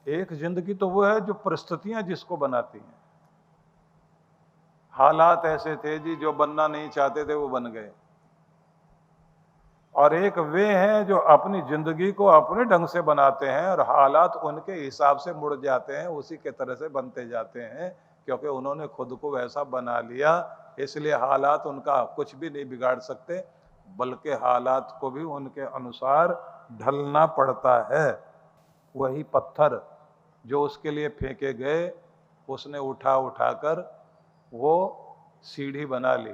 एक जिंदगी तो वो है जो परिस्थितियां जिसको बनाती हैं। हालात ऐसे थे जी, जो बनना नहीं चाहते थे वो बन गए। और एक वे हैं जो अपनी जिंदगी को अपने ढंग से बनाते हैं और हालात उनके हिसाब से मुड़ जाते हैं, उसी के तरह से बनते जाते हैं, क्योंकि उन्होंने खुद को वैसा बना लिया। इसलिए हालात उनका कुछ भी नहीं बिगाड़ सकते, बल्कि हालात को भी उनके अनुसार ढलना पड़ता है। वही पत्थर जो उसके लिए फेंके गए, उसने उठा उठाकर वो सीढ़ी बना ली।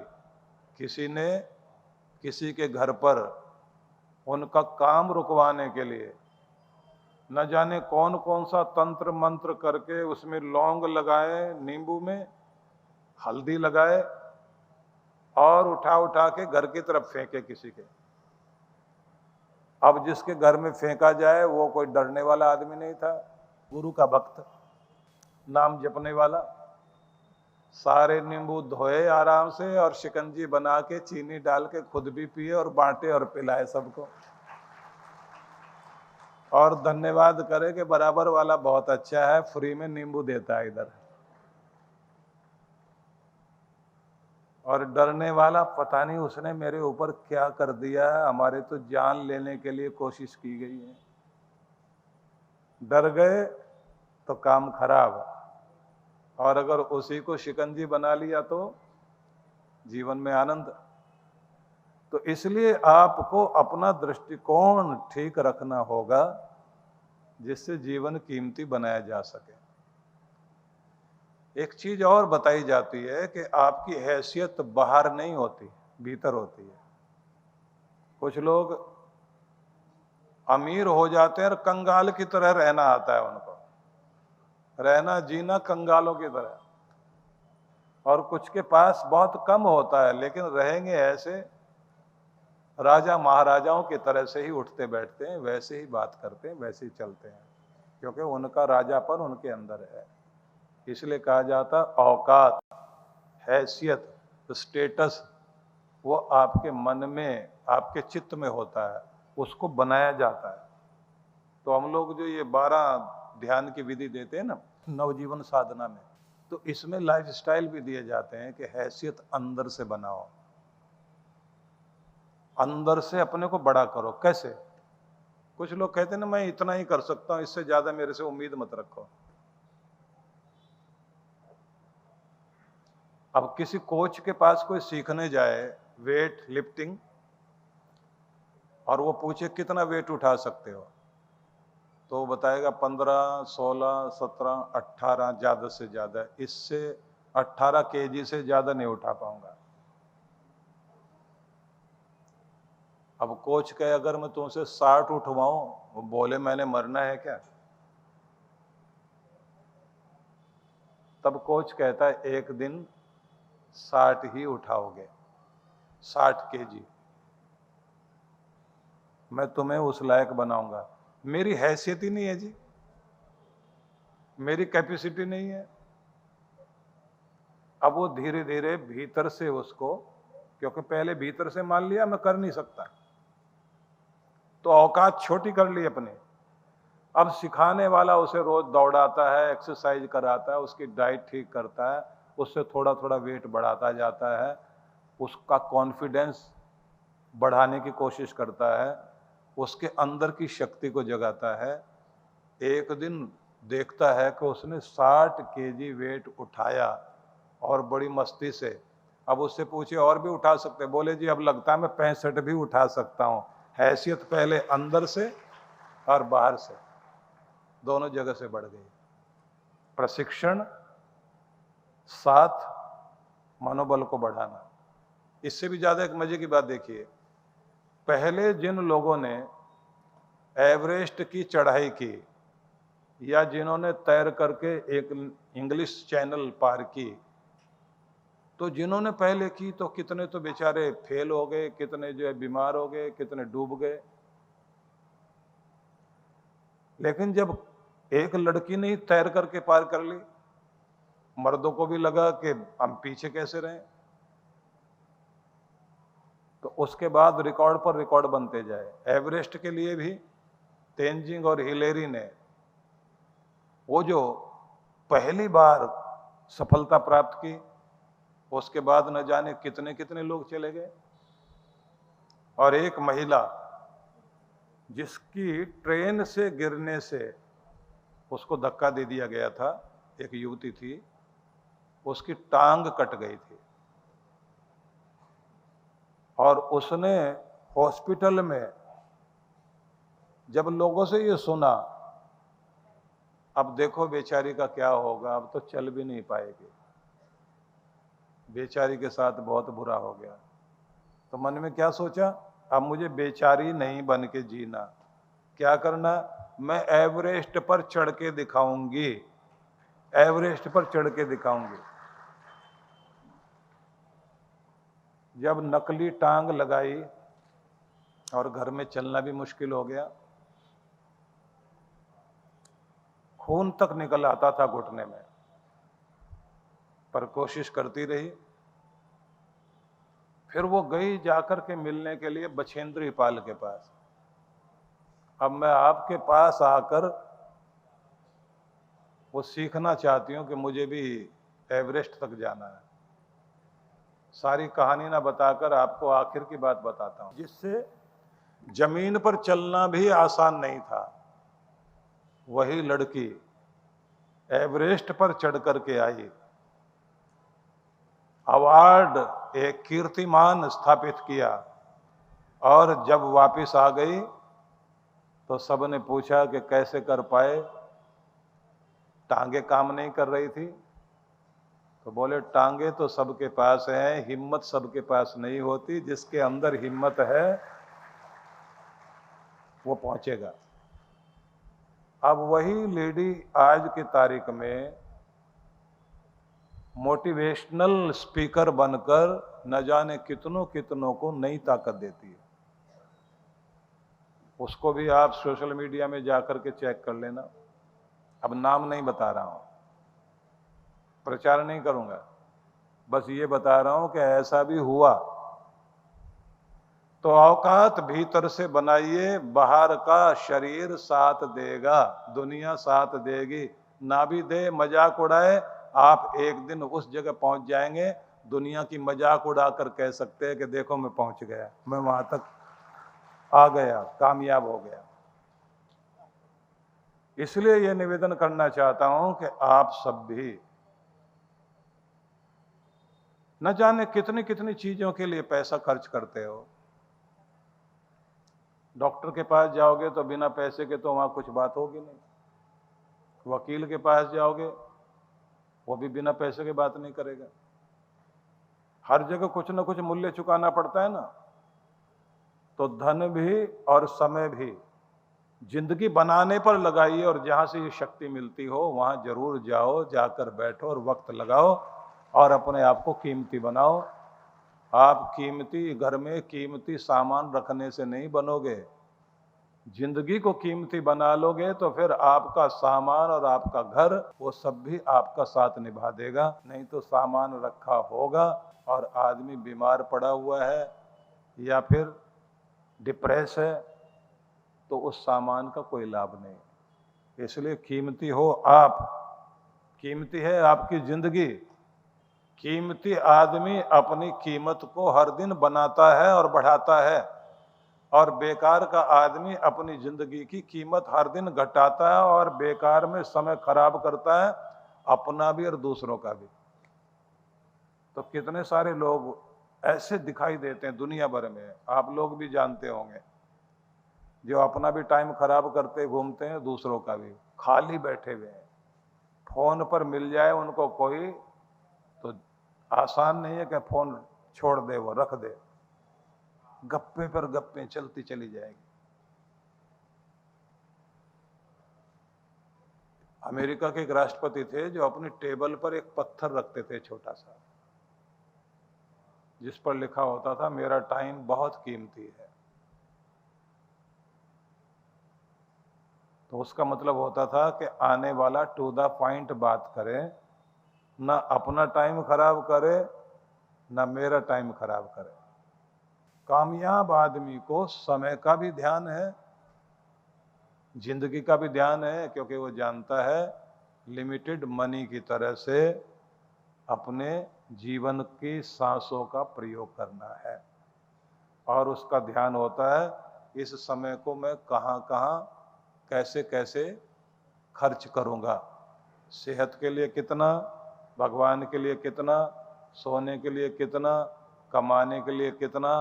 किसी ने किसी के घर पर उनका काम रुकवाने के लिए न जाने कौन कौन सा तंत्र मंत्र करके उसमें लौंग लगाए, नींबू में हल्दी लगाए और उठा उठा के घर की तरफ फेंके किसी के। अब जिसके घर में फेंका जाए वो कोई डरने वाला आदमी नहीं था, गुरु का भक्त, नाम जपने वाला। सारे नींबू धोए आराम से और शिकंजी बना के चीनी डाल के खुद भी पिए और बांटे और पिलाए सबको, और धन्यवाद करे कि बराबर वाला बहुत अच्छा है, फ्री में नींबू देता है इधर। और डरने वाला पता नहीं उसने मेरे ऊपर क्या कर दिया है, हमारे तो जान लेने के लिए कोशिश की गई है। डर गए तो काम खराब, और अगर उसी को शिकंजी बना लिया तो जीवन में आनंद। तो इसलिए आपको अपना दृष्टिकोण ठीक रखना होगा, जिससे जीवन कीमती बनाया जा सके। एक चीज और बताई जाती है कि आपकी हैसियत बाहर नहीं होती, भीतर होती है। कुछ लोग अमीर हो जाते हैं और कंगाल की तरह रहना आता है उनको, रहना जीना कंगालों की तरह। और कुछ के पास बहुत कम होता है लेकिन रहेंगे ऐसे राजा महाराजाओं की तरह से ही उठते बैठते हैं, वैसे ही बात करते हैं, वैसे ही चलते हैं, क्योंकि उनका राजापन उनके अंदर है। इसलिए कहा जाता औकात, हैसियत, स्टेटस वो आपके मन में, आपके चित्त में होता है, उसको बनाया जाता है। तो हम लोग जो ये 12 ध्यान की विधि देते हैं ना नवजीवन साधना में, तो इसमें लाइफस्टाइल भी दिए जाते हैं कि हैसियत अंदर से बनाओ, अंदर से अपने को बड़ा करो। कैसे? कुछ लोग कहते हैं ना मैं इतना ही कर सकता हूं, इससे ज्यादा मेरे से उम्मीद मत रखो। अब किसी कोच के पास कोई सीखने जाए वेट लिफ्टिंग, और वो पूछे कितना वेट उठा सकते हो, तो वो बताएगा 15, 16, 17, 18, ज्यादा से ज्यादा। इससे 18 केजी से ज्यादा नहीं उठा पाऊंगा। अब कोच कहे अगर मैं तुमसे 60 उठवाऊं, वो बोले मैंने मरना है क्या? तब कोच कहता है एक दिन 60 ही उठाओगे, 60 केजी, मैं तुम्हें उस लायक बनाऊंगा। मेरी हैसियत ही नहीं है जी, मेरी कैपेसिटी नहीं है। अब वो धीरे धीरे भीतर से उसको, क्योंकि पहले भीतर से मान लिया मैं कर नहीं सकता, तो औकात छोटी कर ली अपनी। अब सिखाने वाला उसे रोज दौड़ाता है, एक्सरसाइज कराता है, उसकी डाइट ठीक करता है, उससे थोड़ा थोड़ा वेट बढ़ाता जाता है, उसका कॉन्फिडेंस बढ़ाने की कोशिश करता है, उसके अंदर की शक्ति को जगाता है। एक दिन देखता है कि उसने 60 केजी वेट उठाया और बड़ी मस्ती से। अब उससे पूछे और भी उठा सकते? बोले जी अब लगता है मैं 65 भी उठा सकता हूं। हैसियत पहले अंदर से और बाहर से दोनों जगह से बढ़ गई। प्रशिक्षण साथ मनोबल को बढ़ाना। इससे भी ज्यादा एक मजे की बात देखिए, पहले जिन लोगों ने एवरेस्ट की चढ़ाई की, या जिन्होंने तैर करके एक इंग्लिश चैनल पार की, तो जिन्होंने पहले की तो कितने तो बेचारे फेल हो गए, कितने जो है बीमार हो गए, कितने डूब गए। लेकिन जब एक लड़की ने तैर करके पार कर ली, मर्दों को भी लगा कि हम पीछे कैसे रहे। तो उसके बाद रिकॉर्ड पर रिकॉर्ड बनते जाए। एवरेस्ट के लिए भी तेंजिंग और हिलेरी ने वो जो पहली बार सफलता प्राप्त की, उसके बाद न जाने कितने कितने लोग चले गए। और एक महिला जिसकी ट्रेन से गिरने से उसको धक्का दे दिया गया था, एक युवती थी, उसकी टांग कट गई थी और उसने हॉस्पिटल में जब लोगों से ये सुना, अब देखो बेचारी का क्या होगा, अब तो चल भी नहीं पाएगी, बेचारी के साथ बहुत बुरा हो गया। तो मन में क्या सोचा, अब मुझे बेचारी नहीं बन के जीना, क्या करना, मैं एवरेस्ट पर चढ़ के दिखाऊंगी, एवरेस्ट पर चढ़ के दिखाऊंगी। जब नकली टांग लगाई और घर में चलना भी मुश्किल हो गया, खून तक निकल आता था घुटने में, पर कोशिश करती रही। फिर वो गई जाकर के मिलने के लिए बछेंद्री पाल के पास। अब मैं आपके पास आकर वो सीखना चाहती हूं कि मुझे भी एवरेस्ट तक जाना है। सारी कहानी ना बताकर आपको आखिर की बात बताता हूं, जिससे जमीन पर चलना भी आसान नहीं था, वही लड़की एवरेस्ट पर चढ़ करके आई, अवार्ड, एक कीर्तिमान स्थापित किया। और जब वापस आ गई तो सबने पूछा कि कैसे कर पाए, टांगे काम नहीं कर रही थी। तो बोले टांगे तो सबके पास है, हिम्मत सबके पास नहीं होती, जिसके अंदर हिम्मत है वो पहुंचेगा। अब वही लेडी आज की तारीख में मोटिवेशनल स्पीकर बनकर न जाने कितनों कितनों को नई ताकत देती है। उसको भी आप सोशल मीडिया में जाकर के चेक कर लेना। अब नाम नहीं बता रहा हूं, प्रचार नहीं करूंगा, बस ये बता रहा हूं कि ऐसा भी हुआ। तो औकात भीतर से बनाइए, बाहर का शरीर साथ देगा, दुनिया साथ देगी, ना भी दे, मजाक उड़ाए, आप एक दिन उस जगह पहुंच जाएंगे, दुनिया की मजाक उड़ाकर कह सकते हैं कि देखो मैं पहुंच गया, मैं वहां तक आ गया, कामयाब हो गया। इसलिए यह निवेदन करना चाहता हूं कि आप सब भी न जाने कितनी कितनी चीजों के लिए पैसा खर्च करते हो। डॉक्टर के पास जाओगे तो बिना पैसे के तो वहां कुछ बात होगी नहीं। वकील के पास जाओगे वो भी बिना पैसे के बात नहीं करेगा। हर जगह कुछ ना कुछ मूल्य चुकाना पड़ता है ना। तो धन भी और समय भी जिंदगी बनाने पर लगाइए, और जहां से ये शक्ति मिलती हो वहां जरूर जाओ, जाकर बैठो और वक्त लगाओ और अपने आप को कीमती बनाओ। आप कीमती घर में कीमती सामान रखने से नहीं बनोगे, जिंदगी को कीमती बना लोगे तो फिर आपका सामान और आपका घर वो सब भी आपका साथ निभा देगा। नहीं तो सामान रखा होगा और आदमी बीमार पड़ा हुआ है या फिर डिप्रेस है तो उस सामान का कोई लाभ नहीं। इसलिए कीमती हो आप, कीमती है आपकी जिंदगी। कीमती आदमी अपनी कीमत को हर दिन बनाता है और बढ़ाता है, और बेकार का आदमी अपनी जिंदगी की कीमत हर दिन घटाता है और बेकार में समय खराब करता है, अपना भी और दूसरों का भी। तो कितने सारे लोग ऐसे दिखाई देते हैं दुनिया भर में, आप लोग भी जानते होंगे, जो अपना भी टाइम खराब करते घूमते हैं, दूसरों का भी, खाली बैठे हुए हैं। फोन पर मिल जाए उनको कोई तो आसान नहीं है कि फोन छोड़ दे, वो रख दे, गप्पे पर गप्पे चलती चली जाएगी। अमेरिका के एक राष्ट्रपति थे जो अपनी टेबल पर एक पत्थर रखते थे छोटा सा, जिस पर लिखा होता था मेरा टाइम बहुत कीमती है। तो उसका मतलब होता था कि आने वाला टू द पॉइंट बात करे, ना अपना टाइम खराब करे ना मेरा टाइम खराब करे। कामयाब आदमी को समय का भी ध्यान है, जिंदगी का भी ध्यान है, क्योंकि वो जानता है लिमिटेड मनी की तरह से अपने जीवन की सांसों का प्रयोग करना है और उसका ध्यान होता है इस समय को मैं कहाँ कहाँ कैसे कैसे खर्च करूँगा। सेहत के लिए कितना, भगवान के लिए कितना, सोने के लिए कितना, कमाने के लिए कितना,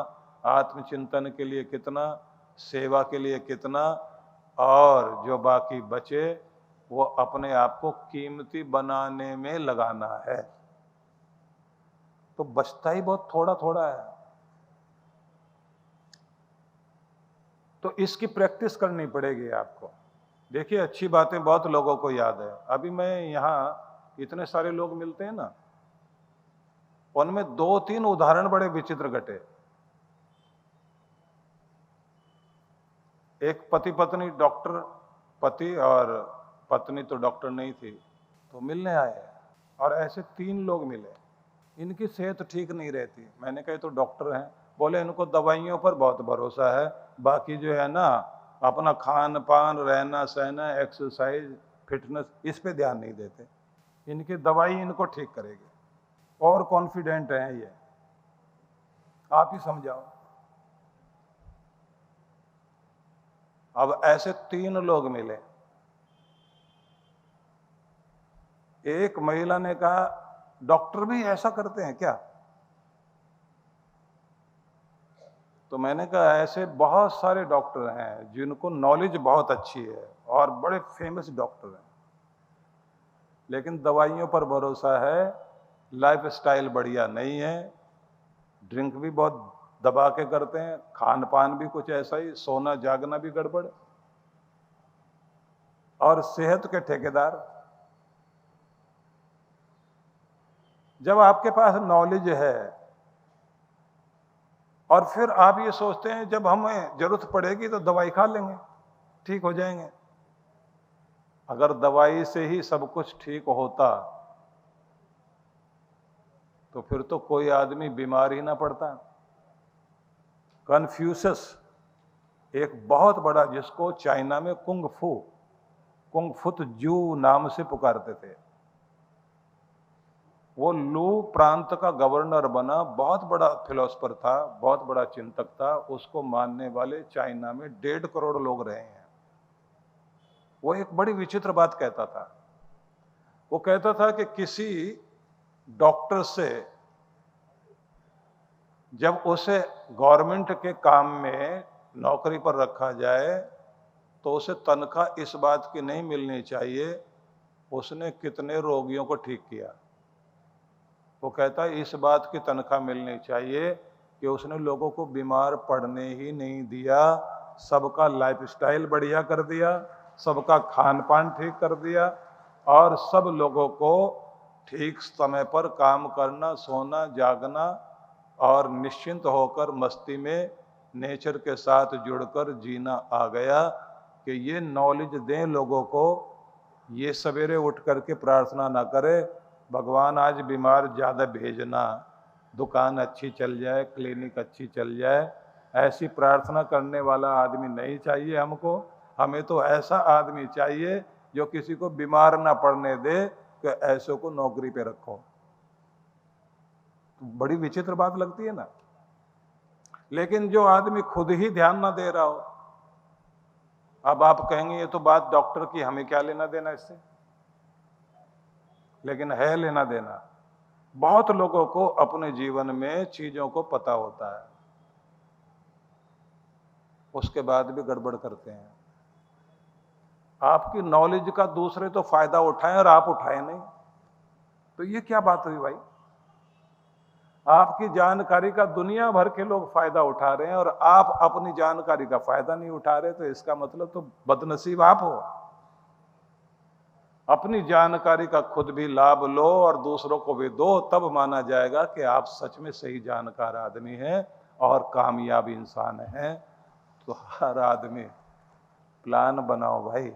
आत्मचिंतन के लिए कितना, सेवा के लिए कितना, और जो बाकी बचे वो अपने आप को कीमती बनाने में लगाना है। तो बचता ही बहुत थोड़ा थोड़ा है। तो इसकी प्रैक्टिस करनी पड़ेगी आपको। देखिए, अच्छी बातें बहुत लोगों को याद है। अभी मैं यहाँ इतने सारे लोग मिलते हैं ना, उनमें 2-3 उदाहरण बड़े विचित्र घटे। एक पति पत्नी डॉक्टर, पति और पत्नी तो डॉक्टर नहीं थी, तो मिलने आए और ऐसे 3 लोग मिले। इनकी सेहत ठीक नहीं रहती। मैंने कहा तो डॉक्टर हैं। बोले इनको दवाइयों पर बहुत भरोसा है, बाकी जो है ना अपना खान पान, रहना सहना, एक्सरसाइज, फिटनेस, इस पे ध्यान नहीं देते। इनकी दवाई इनको ठीक करेगी और कॉन्फिडेंट हैं ये। आप ही समझाओ। अब ऐसे 3 लोग मिले। एक महिला ने कहा डॉक्टर भी ऐसा करते हैं क्या? तो मैंने कहा ऐसे बहुत सारे डॉक्टर हैं जिनको नॉलेज बहुत अच्छी है और बड़े फेमस डॉक्टर हैं, लेकिन दवाइयों पर भरोसा है, लाइफ स्टाइल बढ़िया नहीं है, ड्रिंक भी बहुत दबा के करते हैं, खान पान भी कुछ ऐसा ही, सोना जागना भी गड़बड़, और सेहत के ठेकेदार। जब आपके पास नॉलेज है और फिर आप ये सोचते हैं जब हमें जरूरत पड़ेगी तो दवाई खा लेंगे, ठीक हो जाएंगे। अगर दवाई से ही सब कुछ ठीक होता तो फिर तो कोई आदमी बीमार ही ना पड़ता। कन्फ्यूशस एक बहुत बड़ा, जिसको चाइना में कुंग फुत जू नाम से पुकारते थे, वो लू प्रांत का गवर्नर बना, बहुत बड़ा फिलोसफर था, बहुत बड़ा चिंतक था। उसको मानने वाले चाइना में 1.5 करोड़ लोग रहे हैं। वो एक बड़ी विचित्र बात कहता था। वो कहता था कि किसी डॉक्टर से जब उसे गवर्नमेंट के काम में नौकरी पर रखा जाए तो उसे तनख्वाह इस बात की नहीं मिलनी चाहिए उसने कितने रोगियों को ठीक किया। वो कहता है इस बात की तनख्वाह मिलनी चाहिए कि उसने लोगों को बीमार पड़ने ही नहीं दिया, सबका लाइफस्टाइल बढ़िया कर दिया, सबका खान पान ठीक कर दिया, और सब लोगों को ठीक समय पर काम करना, सोना, जागना और निश्चिंत होकर मस्ती में नेचर के साथ जुड़कर जीना आ गया। कि ये नॉलेज दें लोगों को, ये सवेरे उठ करके प्रार्थना ना करे भगवान आज बीमार ज़्यादा भेजना, दुकान अच्छी चल जाए, क्लिनिक अच्छी चल जाए, ऐसी प्रार्थना करने वाला आदमी नहीं चाहिए हमको। हमें तो ऐसा आदमी चाहिए जो किसी को बीमार ना पड़ने दे कि ऐसों को नौकरी पे रखो। बड़ी विचित्र बात लगती है ना। लेकिन जो आदमी खुद ही ध्यान ना दे रहा हो, अब आप कहेंगे ये तो बात डॉक्टर की, हमें क्या लेना देना इससे, लेकिन है लेना देना। बहुत लोगों को अपने जीवन में चीजों को पता होता है, उसके बाद भी गड़बड़ करते हैं। आपकी नॉलेज का दूसरे तो फायदा उठाएं और आप उठाएं नहीं, तो ये क्या बात हुई भाई? आपकी जानकारी का दुनिया भर के लोग फायदा उठा रहे हैं और आप अपनी जानकारी का फायदा नहीं उठा रहे, तो इसका मतलब तो बदनसीब आप हो। अपनी जानकारी का खुद भी लाभ लो और दूसरों को भी दो, तब माना जाएगा कि आप सच में सही जानकार आदमी हैं और कामयाब इंसान हैं। तो हर आदमी प्लान बनाओ भाई।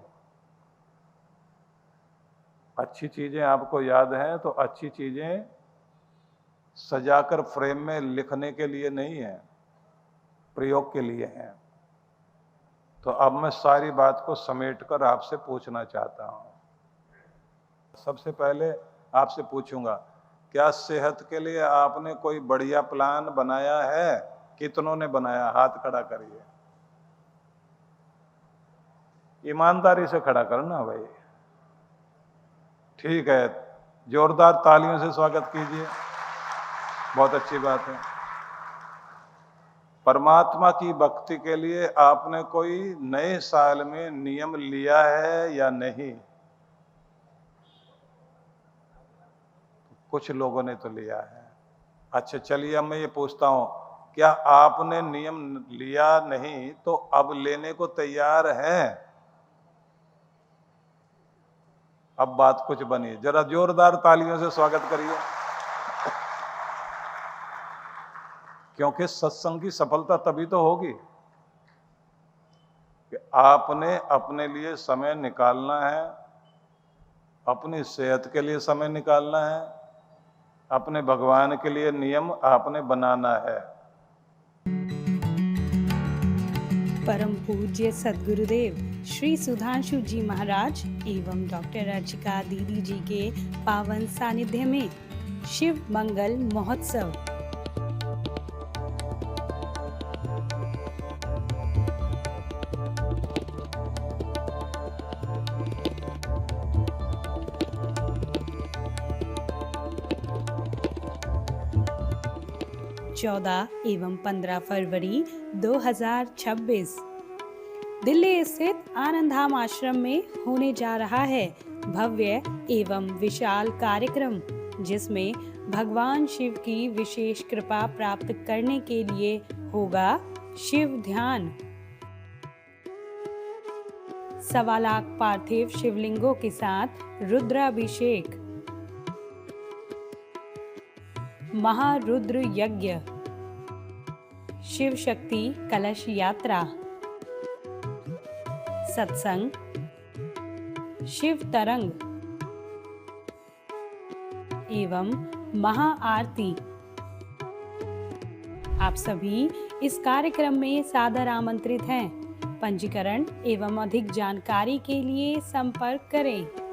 अच्छी चीजें आपको याद हैं तो अच्छी चीजें सजाकर फ्रेम में लिखने के लिए नहीं है, प्रयोग के लिए हैं। तो अब मैं सारी बात को समेटकर आपसे पूछना चाहता हूं, सबसे पहले आपसे पूछूंगा, क्या सेहत के लिए आपने कोई बढ़िया प्लान बनाया है? कितनों ने बनाया? हाथ खड़ा करिए। ईमानदारी से खड़ा करना भाई। ठीक है, जोरदार तालियों से स्वागत कीजिए। बहुत अच्छी बात है। परमात्मा की भक्ति के लिए आपने कोई नए साल में नियम लिया है या नहीं? कुछ लोगों ने तो लिया है। अच्छा चलिए, अब मैं ये पूछता हूं, क्या आपने नियम लिया नहीं तो अब लेने को तैयार हैं? अब बात कुछ बनी। जरा जोरदार तालियों से स्वागत करिए, क्योंकि सत्संग की सफलता तभी तो होगी कि आपने अपने लिए समय निकालना है, अपनी सेहत के लिए समय निकालना है, अपने भगवान के लिए नियम आपने बनाना है। परम पूज्य सद्गुरुदेव श्री सुधांशु जी महाराज एवं डॉक्टर अर्चिका दीदी जी के पावन सानिध्य में शिव मंगल महोत्सव। चौदह एवं 15 फरवरी 2026 दिल्ली स्थित आनंदधाम आश्रम में होने जा रहा है भव्य एवं विशाल कार्यक्रम, जिसमें भगवान शिव की विशेष कृपा प्राप्त करने के लिए होगा शिव ध्यान। 1.25 लाख पार्थिव शिवलिंगों के साथ रुद्राभिषेक, महारुद्र यज्ञ, शिव शक्ति कलश यात्रा, सत्संग, शिव तरंग एवं महाआरती। आप सभी इस कार्यक्रम में सादर आमंत्रित हैं। पंजीकरण एवं अधिक जानकारी के लिए संपर्क करें।